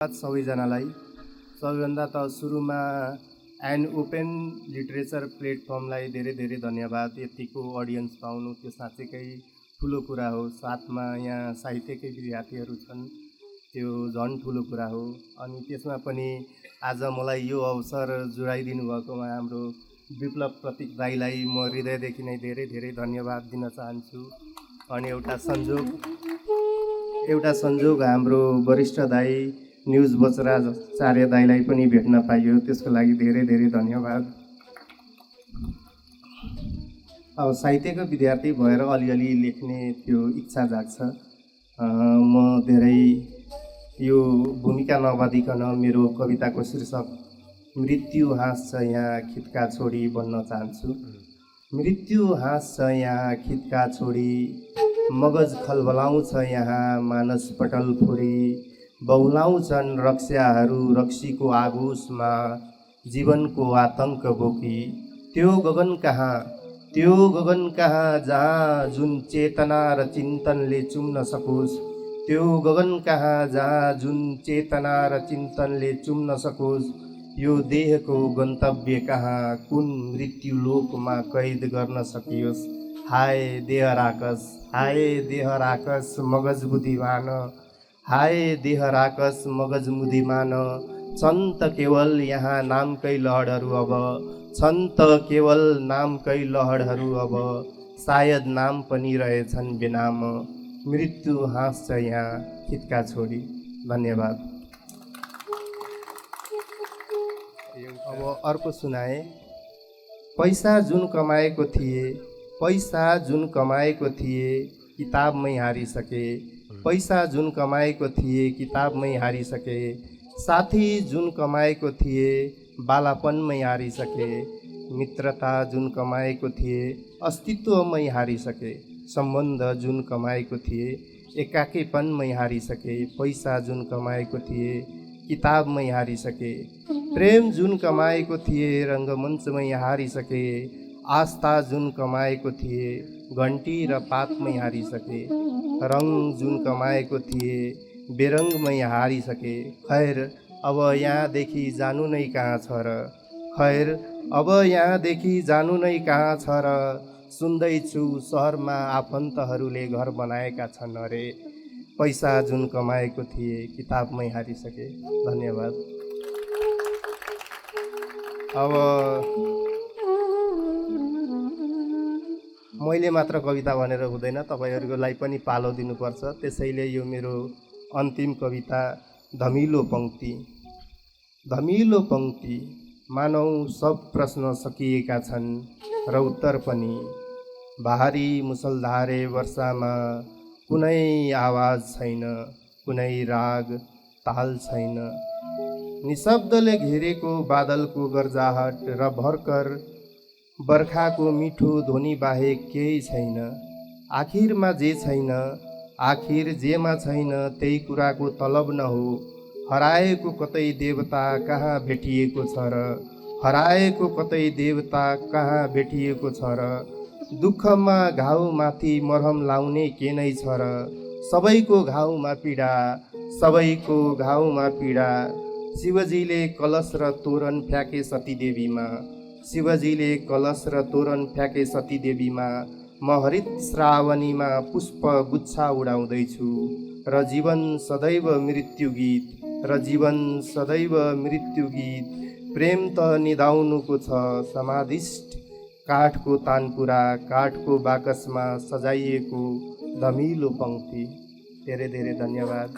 सबैजनालाई सबैभन्दा त सुरुमा एन्ड ओपन लिटरेचर प्लेटफर्मलाई धेरै धेरै धन्यवाद। यतिको अडियन्स पाउनु त्यो साँच्चैकै ठुलो कुरा हो। साथमा यहाँ साहित्यकै विद्यार्थीहरू छन्, त्यो झन् ठुलो कुरा हो। अनि त्यसमा पनि आज मलाई यो अवसर जुराइदिनु भएकोमा हाम्रो विप्लव प्रतीक दाईलाई म हृदयदेखि नै धेरै धेरै धन्यवाद दिन चाहन्छु। अनि एउटा संजोग हाम्रो वरिष्ठ दाई न्युज बचराचार्य दाईलाई पनि भेट्न पाइयो, त्यसको लागि धेरै धेरै धन्यवाद। अब साहित्यको विद्यार्थी भएर अलिअलि लेख्ने त्यो इच्छा जाग्छ। म धेरै यो भूमिका नबाँधिकन मेरो कविताको शीर्षक मृत्यु हाँस्छ यहाँ खित्का छोडी बन्न चाहन्छु। मृत्यु हाँस्छ यहाँ खित्का छोडी, मगज खलबलाउँछ यहाँ मानस पटल फोडी। बहुलाउँछन् रक्स्याहरू रक्सीको आगोसमा, जीवनको आतंक बोकी। त्यो गगन कहाँ जहाँ जुन चेतना र चिन्तनले चुम्न सकोस्। त्यो गगन कहाँ जहाँ जुन चेतना र चिन्तनले चुम्न सकोस्। यो देहको गन्तव्य कहाँ कुन मृत्युलोकमा कैद गर्न सकियोस्। हाय देह राकस मगज बुद्धिमान, हाय देह राकस मगज बुद्धिमान। छन् त केवल यहाँ नामकै लहरहरू अब, छन् त केवल नामकै लहरहरू अब। सायद नाम पनि रहेछन् बेनाम, मृत्यु हाँस्छ यहाँ खित्का छोडी। धन्यवाद। अब अर्को सुनाए। पैसा जुन कमाएको थिए किताबमै हारिसके। पैसा जुन कमाएको थिए किताबमै हारिसके। साथी जुन कमाएको थिए बालापनमै हारिसके। मित्रता जुन कमाएको थिए अस्तित्वमै हारिसके। सम्बन्ध जुन कमाएको थिए एकाकीपनमै हारिसके। पैसा जुन कमाएको थिए किताबमै हारिसके। प्रेम जुन कमाएको थिए रङ्गमञ्चमै हारिसके। आस्था जुन कमाएको थिए घन्टी र पातमै हारिसके। रङ जुन कमाएको थिए बेरङमै हारिसके। खैर अब यहाँदेखि जानु नै कहाँ छ र, खैर अब यहाँदेखि जानु नै कहाँ छ र। सुन्दैछु सहरमा आफन्तहरूले घर बनाएका छन् अरे। पैसा जुन कमाएको थिए किताबमै हारिसके। धन्यवाद। अब मैले मात्र कविता भनेर हुँदैन, तपाईँहरूलाई पनि पालो दिनुपर्छ। त्यसैले यो मेरो अन्तिम कविता धमिलो पङ्क्ति। मानौ सब प्रश्न सकिएका छन् र उत्तर पनि। भारी मुसलधारे वर्षामा कुनै आवाज छैन, कुनै राग ताल छैन। निशब्दले घेरेको बादलको गर्जाहट र भर्खर बर्खाको मिठो ध्वनि बाहेक केही छैन। आखिरमा जे छैन, आखिर जेमा छैन त्यही कुराको तलब न हो। हराएको कतै देवता कहाँ भेटिएको छ र, हराएको कतै देवता कहाँ भेटिएको छ र। दुःखमा घाउमाथि मरहम लाउने के नै छ र। सबैको घाउमा पीडा। शिवजीले कलश र तोरण फ्याँके सतीदेवीमा। शिवजीले कलश र तोरण फ्याँके सतीदेवीमा। म हरित श्रावणीमा पुष्प गुच्छा उडाउँदैछु र जीवन सदैव मृत्यु गीत। प्रेम त निदाउनुको छ समाधिष्ट काठको तानपुरा, काठको बाकसमा सजाइएको धमिलो पङ्क्ति। धेरै धेरै धन्यवाद।